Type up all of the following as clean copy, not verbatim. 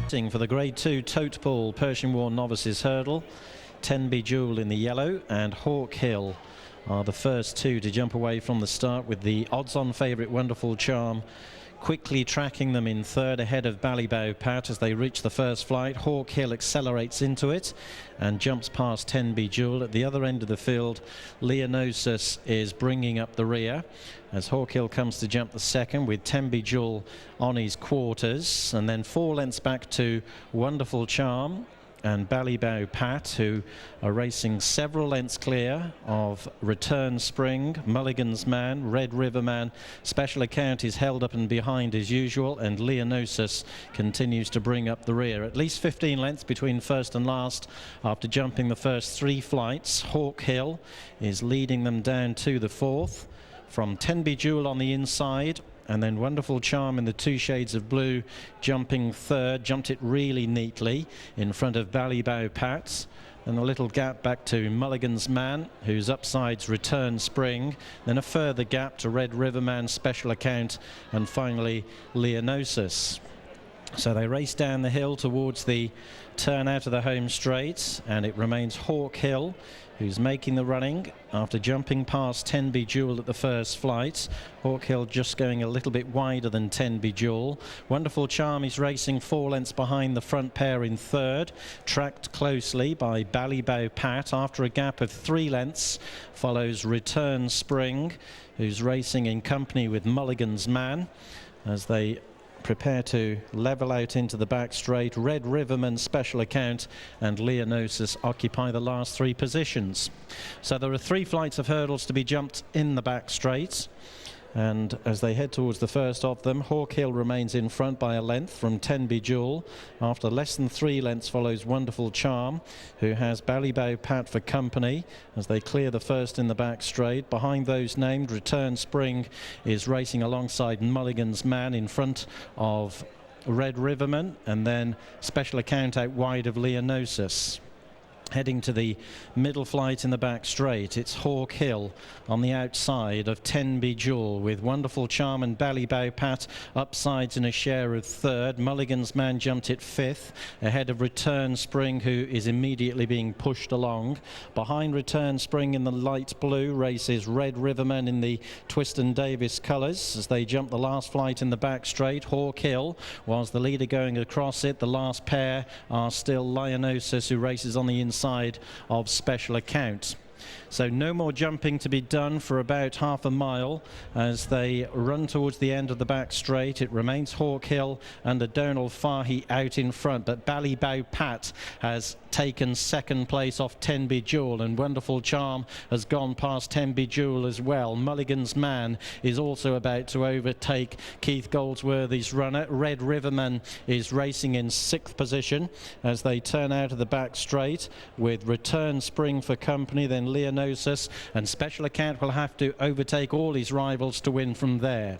For the Grade 2 Totepool Persian War Novices hurdle, Tenby Jewel in the yellow and Hawk Hill are the first two to jump away from the start, with the odds-on favourite Wonderful Charm quickly tracking them in third ahead of Ballybow Pat as they reach the first flight. Hawk Hill accelerates into it and jumps past Tenby Jewel. At the other end of the field, Novices is bringing up the rear as Hawk Hill comes to jump the second, with Tenby Jewel on his quarters, and then 4 lengths back to Wonderful Charm and Ballybow Pat, who are racing several lengths clear of Return Spring, Mulligan's Man, Red River Man. Special Account is held up and behind as usual, and Novices continues to bring up the rear. At least 15 lengths between first and last after jumping the first 3 flights. Hawk Hill is leading them down to the fourth from Tenby Jewel on the inside, and then Wonderful Charm in the 2 shades of blue jumping third. Jumped it really neatly in front of Ballybow Pats, and a little gap back to Mulligan's Man, whose upside's Return Spring, then a further gap to Red River Man, Special Account, and finally Novices. So they race down the hill towards the turn out of the home straight, and it remains Hawk Hill who's making the running after jumping past Tenby Jewel at the first flight. Hawk Hill just going a little bit wider than Tenby Jewel. Wonderful Charm is racing 4 lengths behind the front pair in third, tracked closely by Ballybow Pat. After a gap of 3 lengths follows Return Spring, who's racing in company with Mulligan's Man as they prepare to level out into the back straight. Red Riverman, Special Account, and Novices occupy the last 3 positions. So there are 3 flights of hurdles to be jumped in the back straight, and as they head towards the first of them, Hawk Hill remains in front by a length from Tenby Jewel. After less than 3 lengths follows Wonderful Charm, who has Ballybow Pat for company as they clear the first in the back straight. Behind those named, Return Spring is racing alongside Mulligan's Man in front of Red Riverman, and then Special Account out wide of Novices. Heading to the middle flight in the back straight, it's Hawk Hill on the outside of Tenby Jewel, with Wonderful Charm and Ballybow Pat upsides in a share of third. Mulligan's Man jumped it 5th ahead of Return Spring, who is immediately being pushed along. Behind Return Spring in the light blue races Red Riverman in the Twiston Davis colours as they jump the last flight in the back straight. Hawk Hill was the leader going across it. The last pair are still Novices, who races on the inside of Special Account. So no more jumping to be done for about half a mile as they run towards the end of the back straight. It remains Hawk Hill and Donald Fahy out in front, but Ballybow Pat has taken second place off Tenby Jewel, and Wonderful Charm has gone past Tenby Jewel as well. Mulligan's Man is also about to overtake Keith Goldsworthy's runner. Red Riverman is racing in 6th position as they turn out of the back straight, with Return Spring for company, then Novices, and Special Account will have to overtake all his rivals to win from there.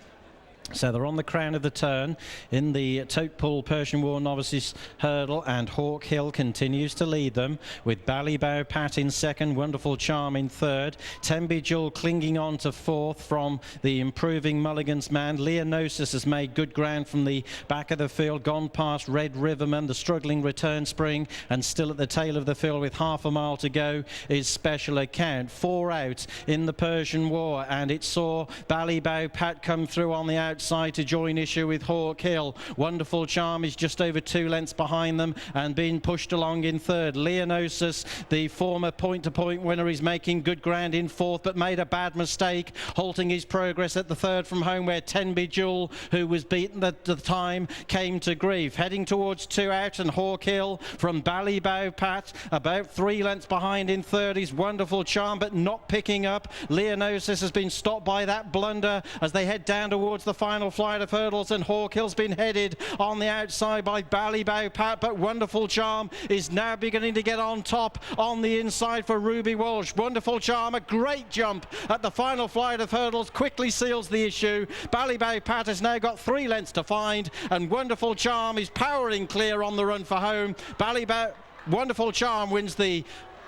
So they're on the crown of the turn in the Totepool Persian War Novices hurdle, and Hawk Hill continues to lead them, with Ballybow Pat in second, Wonderful Charm in third, Tenby Jewel clinging on to 4th from the improving Mulligan's Man. Novices has made good ground from the back of the field, gone past Red Riverman, the struggling Return Spring, and still at the tail of the field with half a mile to go is Special Account. 4 out in the Persian War, and it saw Ballybow Pat come through on the outside to join issue with Hawk Hill. Wonderful Charm is just over 2 lengths behind them and being pushed along in third. Novices, the former point-to-point winner, is making good ground in 4th, but made a bad mistake, halting his progress at the third from home, where Tenby Jewel, who was beaten at the time, came to grief. Heading towards 2 out, and Hawk Hill from Ballybow Pat about 3 lengths behind in third is Wonderful Charm, but not picking up. Novices has been stopped by that blunder as they head down towards the final flight of hurdles, and Hawk Hill's been headed on the outside by Ballybow Pat, but Wonderful Charm is now beginning to get on top on the inside for Ruby Walsh. Wonderful Charm, a great jump at the final flight of hurdles, quickly seals the issue. Ballybow Pat has now got 3 lengths to find, and Wonderful Charm is powering clear on the run for home. Wonderful Charm wins the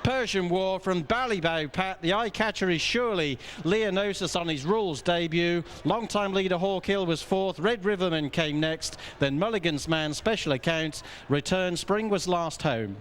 Persian War from Ballybow Pat. The eye catcher is surely Novices on his rules debut. Long-time leader Hawk Hill was fourth. Red Riverman came next. Then Mulligan's Man, Special Account, Return. Spring was last home.